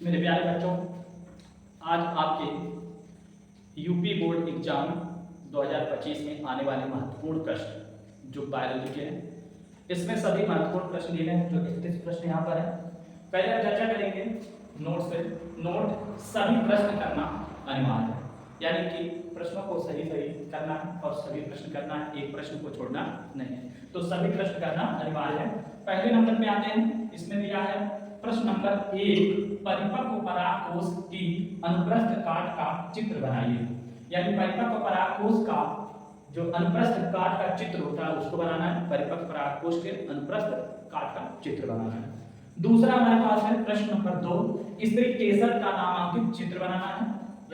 मेरे प्यारे बच्चों, आज आपके यूपी बोर्ड एग्जाम 2025 में आने वाले महत्वपूर्ण प्रश्न जो बायोलॉजी के हैं, इसमें सभी महत्वपूर्ण प्रश्न दिए हैं। जो 31 प्रश्न यहाँ पर है, पहले हम चर्चा करेंगे नोट से। नोट सभी प्रश्न करना अनिवार्य है, यानी कि प्रश्नों को सही सही करना है और सभी प्रश्न करना है, एक प्रश्न को छोड़ना नहीं है। तो सभी प्रश्न करना अनिवार्य है। पहले नंबर पे आते हैं, इसमें दिया है प्रश्न नंबर 1, परिपक्व परागकोश की अनुप्रस्थ काट का चित्र बनाइए। यानी परिपक्व परागकोश का जो अनुप्रस्थ काट का चित्र होता है उसको बनाना है। परिपक्व परागकोश के अनुप्रस्थ काट का चित्र बनाना है। दूसरा हमारे पास है प्रश्न नंबर 2, स्त्री केसर का नामांकित चित्र बनाना है।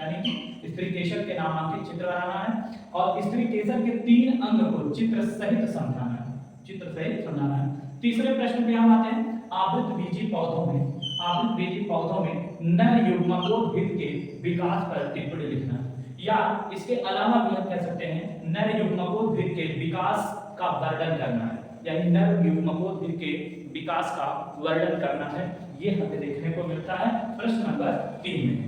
यानी कि स्त्री केसर के नामांकित चित्र बनाना है और स्त्री केसर के 3 अंग को चित्र सहित समझाना है। चित्र सहित समझाना है। तीसरे प्रश्न पे हम आते हैं, आवृतबीजी पौधों में नर युग्मकोद्भिद के विकास पर टिप्पणी लिखना, या इसके अलावा भी हम कह सकते हैं नर युग्मकोद्भिद के विकास का वर्णन करना है। यानी नर युग्मकोद्भिद के विकास का वर्णन करना है। ये हमें देखने को मिलता है प्रश्न नंबर 3 में।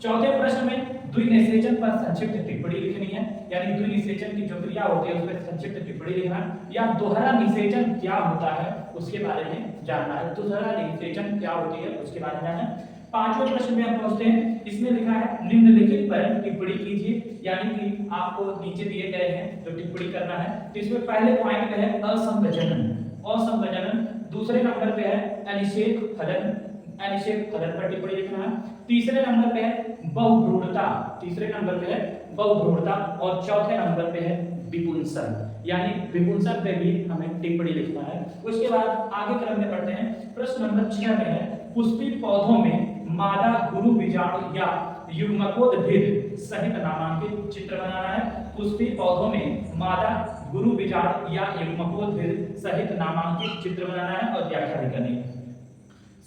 चौथे प्रश्न में द्विनिषेचन पर संक्षिप्त टिप्पणी लिखनी है। यानी द्विनिषेचन की जो क्रिया होती है उस पर संक्षिप्त टिप्पणी लिखना है, या दोहरा निषेचन क्या होता है उसके बारे में जानना है। दोहरा निषेचन क्या होती है उसके बारे में जानना है। पांचवें प्रश्न में हम पहुंचते हैं, इसमें लिखा है निम्नलिखित पर टिप्पणी कीजिए। यानी कि आपको नीचे दिए गए हैं जो टिप्पणी करना है। तो इसमें पहले पॉइंट पे है असंवजनन। दूसरे नंबर पे है अनिषेक फलन पर टिप्पणी लिखना है। तीसरे नंबर पे है बहुभ्रूणता और चौथे नंबर पे है विपुंसन। यानी विपुंसन पे भी हमें टिप्पणी लिखना है। उसके बाद आगे क्रम में पढ़ते हैं। प्रश्न नंबर 6 में है, पुष्पी पौधों में मादा गुरु बीजाणु या युग्मकोद्भिद सहित नामांकित चित्र बनाना है। पुष्पी पौधों में मादा गुरु बीजाणु या युग्मकोद्भिद सहित नामांकित चित्र बनाना है और व्याख्या भी करनी है।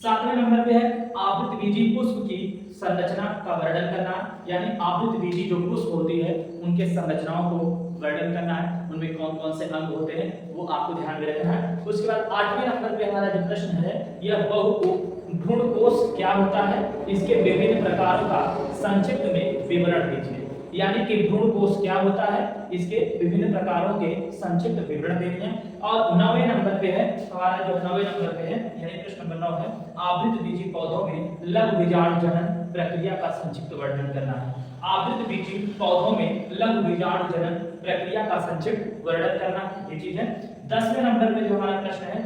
7वें नंबर पे है आवृतबीजी पुष्प की संरचना का वर्णन करना। यानी आवृतबीजी जो पुष्प होती है उनके संरचनाओं को वर्णन करना है, उनमें कौन कौन से अंग होते हैं वो आपको ध्यान में रखना है। उसके बाद 8वें नंबर पे हमारा जो प्रश्न है, यह बहुभ्रूणकोश क्या होता है, इसके विभिन्न प्रकारों का संक्षिप्त में विवरण दीजिए। यानी कि भ्रूणकोश क्या होता है, इसके विभिन्न प्रकारों के संक्षिप्त विवरण देने हैं। और 9वें नंबर पे है हमारा जो 9वें नंबर पे है, यानी प्रश्न नंबर 9 है, आवृतबीजी पौधों में लघु बीजाणु जनन प्रक्रिया का संक्षिप्त वर्णन करना है। आवृतबीजी पौधों में लघु बीजाणु जनन प्रक्रिया का संक्षिप्त वर्णन करना, ये चीज है। 10वें नंबर पे जो हमारा प्रश्न है,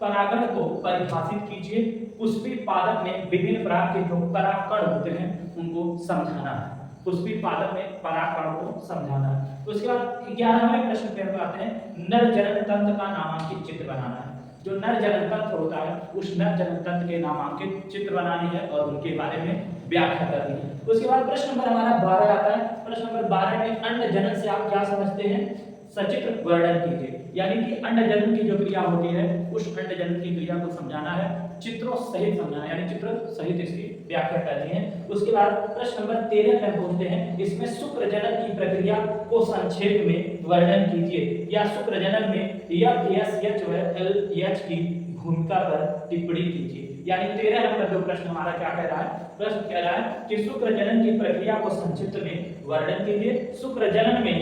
परागण को परिभाषित कीजिए। पुष्पी पादप में विभिन्न प्रकार के जो परागकण होते हैं उनको समझाना है। पुष्पी पादप में परागकणों को समझाना है। उसके बाद 11वें प्रश्न पे हम आते हैं, नर जनन तंत्र का नामांकित चित्र बनाना है। जो नर जनन तंत्र होता है उस नर जनन तंत्र के नामांकित चित्र बनानी है और उनके बारे में व्याख्या करनी है। उसके बाद प्रश्न नंबर हमारा 12 आता है। प्रश्न नंबर 12 में अंड जनन से आप क्या समझते हैं, सचित्र वर्णन कीजिए। यानी कि अंड जनन की जो क्रिया होती है उस अंड जनन की क्रिया को समझाना है, चित्रों सहित समझाना है, यानी चित्र सहित इसकी व्याख्या करनी है। उसके बाद प्रश्न नंबर 13 में पहुंचते हैं, इसमें शुक्र जनन की प्रक्रिया को संक्षेप में वर्णन कीजिए, या शुक्र जनन में FSH व LH की भूमिका पर टिप्पणी कीजिए। यानी 13 नंबर जो प्रश्न हमारा क्या कह रहा है, प्रश्न कह रहा है कि शुक्र जनन की प्रक्रिया को संक्षिप्त में वर्णन कीजिए। शुक्र जनन में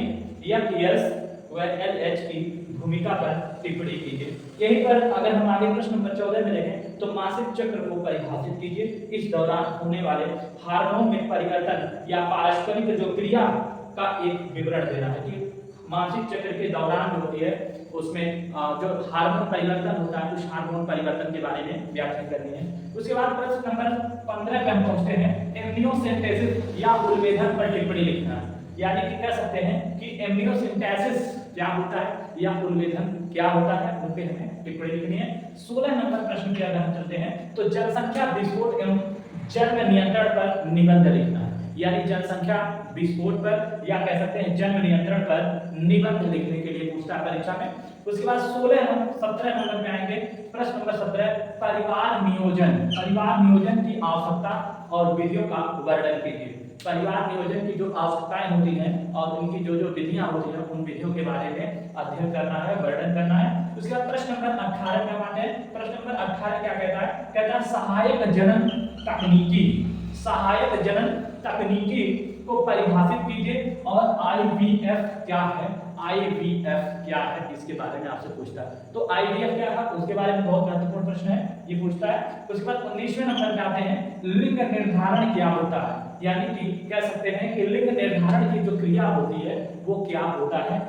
FS व LH की भूमिका पर टिप्पणी कीजिए। यहीं पर अगर हम आगे प्रश्न नंबर 14 में देखें तो मासिक चक्र को परिभाषित कीजिए। इस दौरान होने वाले हार्मोन में परिवर्तन या पारस्परिक जो क्रिया का एक विवरण देना है कि मासिक चक्र के दौरान जो होती है उसमें जो हार्मोन परिवर्तन होता है उस हार्मोन परिवर्तन के बारे में व्याख्या करनी है। उसके बाद प्रश्न नंबर 15 पे हम पहुंचते हैं, एम्ब्रियोसेंटेसिस या उलवेधन पर टिप्पणी लिखना है। यानी कि कह सकते हैं कि एम्ब्रियोसेंटेसिस क्या होता है या उलवेधन क्या होता है, उन पे हमें टिप्पणी लिखनी है। 16 नंबर प्रश्न पे अगर हम चलते हैं तो जनसंख्या विस्फोट एवं जन्म नियंत्रण पर निबंध लिखना है। यानी जनसंख्या विस्फोट पर या कह सकते हैं जन्म नियंत्रण पर निबंध लिखने के लिए पूछता है परीक्षा में। उसके बाद 17 नंबर पे आएंगे। प्रश्न नंबर 17, परिवार नियोजन की आवश्यकता और विधियों का वर्णन कीजिए। परिवार नियोजन की जो आवश्यकताएं होती हैं और उनकी जो जो विधियां होती हैं उन विधियों के बारे में अध्ययन करना है, वर्णन करना है। उसके बाद प्रश्न नंबर 18 में आते हैं। प्रश्न नंबर 18 क्या कहता है, कहता है सहायक जनन तकनीकी, सहायक जनन तकनीकी को परिभाषित कीजिए। और आईवीएफ क्या है, आईवीएफ क्या है, इसके बारे में आपसे पूछता है। तो आईवीएफ क्या है उसके बारे में बहुत महत्वपूर्ण प्रश्न है, ये पूछता है। उसके बाद 19वें नंबर पे आते हैं, लिंग निर्धारण क्या होता है, यानी कि कह सकते हैं कि लिंग निर्धारण की जो क्रिया होती है वो क्या होता है।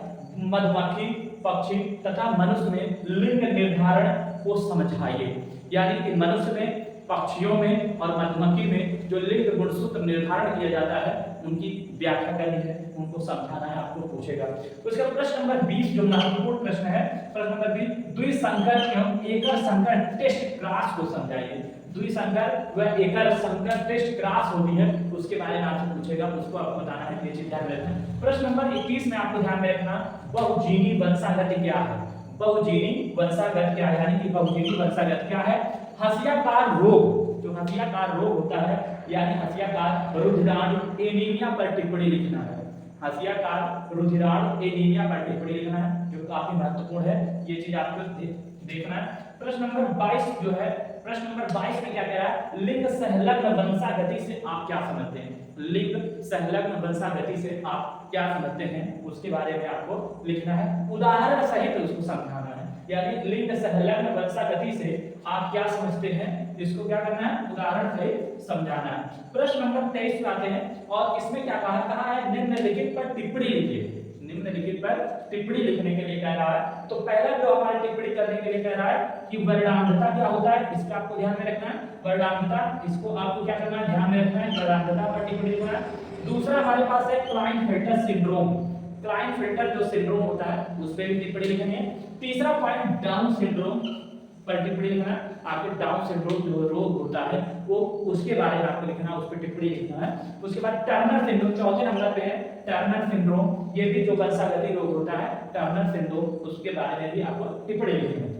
मधुमक्खी, पक्षी तथा मनुष्य में लिंग निर्धारण को समझाइए, यानी कि मनुष्य में, पक्षियों में और मधुमक्खी में जो लिंग गुणसूत्र निर्धारण किया जाता है उनकी व्याख्या करनी है, उनको समझाना है, आपको पूछेगा। उसका प्रश्न नंबर 20 जो महत्वपूर्ण प्रश्न है, प्रश्न नंबर 20, द्विसंकर एवं एकर संकर टेस्ट क्रॉस को समझाइए। द्विसंकर व एकर संकर टेस्ट क्रॉस होती है उसके बारे में आपसे पूछेगा, उसको आपको बताना है, ये चीज ध्यान रखना। प्रश्न नंबर 21 में आपको ध्यान में रखना, बहुजीवी वंशागति क्या है, बहुजीवी वंशागत क्या है, यानी कि बहुजीवी वंशागत क्या है। हंसियाकार रोग, जो हंसियाकार रोग होता है यानी हंसियाकार रुधिराणु एनीमिया पर टिप्पणी लिखना है, हंसियाकार रुधिराणु एनीमिया पर टिप्पणी लिखना है, जो काफी महत्वपूर्ण है, ये चीज आपको देखना है। प्रश्न नंबर 22 जो है, प्रश्न नंबर 22 में क्या कह रहा है, लिंग संलग्न वंशागति से आप क्या समझते हैं, लिंग संलग्न वंशागति से आप क्या समझते हैं उसके बारे में आपको लिखना है, उदाहरण सहित उसको समझाना है, यानी लिंग संलग्न वंशागति से आप क्या समझते हैं इसको क्या करना है, उदाहरण सहित समझाना है। प्रश्न नंबर 23 पे आते हैं और इसमें क्या कहा है, निम्नलिखित पर टिप्पणी लिखिए, निम्नलिखित पर टिप्पणी लिखने के लिए कह रहा है। तो पहला जो हमारे टिप्पणी करने के लिए कह रहा है कि वर्णांधता क्या होता है, इसका आपको ध्यान में रखना है, वर्णांधता, इसको आपको क्या करना है, ध्यान में रखना है, वर्णांधता पर टिप्पणी लिखना है। दूसरा हमारे पास है क्लाइनफेल्टर सिंड्रोम, क्लाइनफेल्टर जो सिंड्रोम होता है उस पर भी टिप्पणी लिखनी है। तीसरा पॉइंट डाउन सिंड्रोम पर टिप्पणी लिखना है, आपके डाउन सिंड्रोम जो रोग होता है वो उसके बारे में आपको लिखना है, उस पर टिप्पणी लिखना है। उसके बाद टर्नर सिंड्रोम चौथे नंबर पे है, टर्नर सिंड्रोम, ये भी जो वंशागति रोग होता है टर्नर सिंड्रोम, उसके बारे में भी आपको टिप्पणी लिखनी है।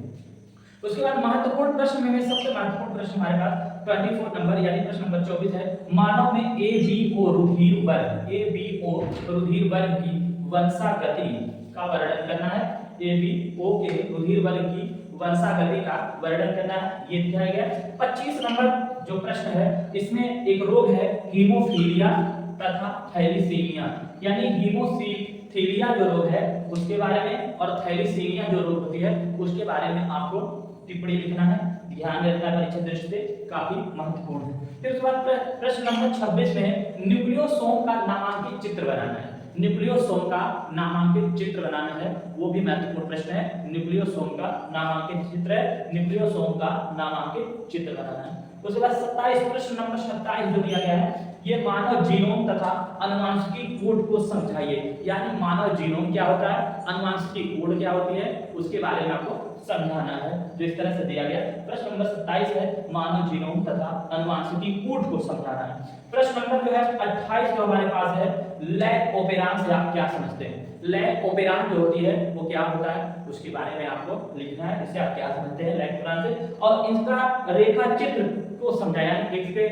उसके बाद महत्वपूर्ण प्रश्न में सबसे महत्वपूर्ण प्रश्न हमारे पास 24 नंबर यानी प्रश्न नंबर 24 है, मानव में ABO रुधिर वर्ग, ABO रुधिर वर्ग की वंशागति का वर्णन करना है, ABO के रुधिर वर्ग की वंशागति का वर्णन करना है, ये दिखाया गया। 25 नंबर जो प्रश्न है इसमें एक रोग है हीमोफीलिया तथा थैलीसीमिया, यानी हीमोफीलिया जो रोग है उसके बारे में और थैलीसीमिया जो रोग होती है उसके बारे में आपको टिप्पणी लिखना है, ध्यान रखना परीक्षा दृष्टि से काफी महत्वपूर्ण है। फिर उसके बाद प्रश्न नंबर 26 में न्यूक्लियोसोम का नामांकित चित्र बनाना है, न्यूक्लियोसोम का नामांकित चित्र बनाना है, वो भी महत्वपूर्ण प्रश्न है, न्यूक्लियोसोम का नामांकित चित्र है, न्यूक्लियोसोम का नामांकित चित्र बनाना है। उसके बाद 27 प्रश्न नंबर 27 जो दिया गया है, ये मानव जीनोम तथा अनुवांशिकी कोड को समझाइए, यानी मानव जीनोम क्या होता है, अनुवांशिकी कोड क्या होती है उसके बारे में आपको समझाना है, जो इस तरह से दिया गया। प्रश्न नंबर 27 है मानव जीनोम तथा अनुवांशिकी कोड को समझाना है। प्रश्न नंबर जो है 28 जो हमारे पास है, लैक ओपेरान से आप क्या समझते हैं, लैक ओपेरान जो होती है वो क्या होता है उसके बारे में आपको लिखना है, इससे आप क्या समझते हैं लैक ओपेरान से, और इसका रेखा चित्र को समझाया, इसके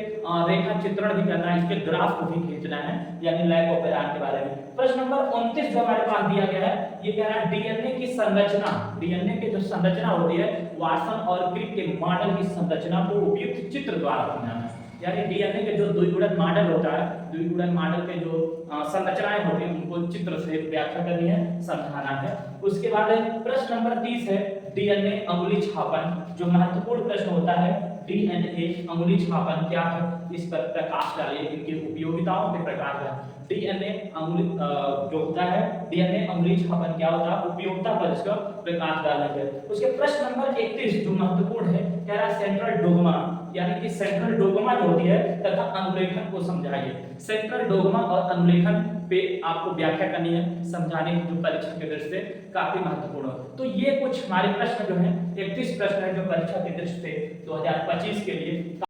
रेखा चित्रण भी करना है, इसके ग्राफ को भी खींचना है, यानी लैक ओपेरान के बारे में। प्रश्न नंबर 29 जो हमारे पास दिया गया है, ये कह रहा है डीएनए की संरचना, डीएनए की जो संरचना होती है वाटसन और क्रिक के मॉडल की संरचना को उपयुक्त चित्र द्वारा समझाना है, यानी डीएनए के जो द्विगुणन मॉडल होता है, द्विगुणन मॉडल के जो संरचनाएं होती हैं उनको चित्र से व्याख्या करनी है, समझाना है। उसके बाद प्रश्न नंबर 30 है डीएनए अंगुली छापन, जो महत्वपूर्ण प्रश्न होता है, डीएनए अंगुली छापन क्या है इस पर प्रकाश डालिए, इनकी उपयोगिताओं पे प्रकाश डालिए। डीएनए अंगुली जो होता है, डीएनए अंगुली छापन क्या होता है, उपयोगिता पर इसका प्रकाश डालना है। उसके प्रश्न नंबर 31 जो महत्वपूर्ण है, कह रहा है सेंट्रल डोग्मा, यानी कि सेंट्रल डोग्मा जो होती है तथा अनुलेखन को समझाइए। सेंट्रल डोग्मा और अनुलेखन पे आपको व्याख्या करनी है, समझाने की जो परीक्षा की दृष्टि से काफी महत्वपूर्ण है। तो ये कुछ हमारे प्रश्न जो हैं 31 प्रश्न है जो परीक्षा की दृष्टि से 2025 के लिए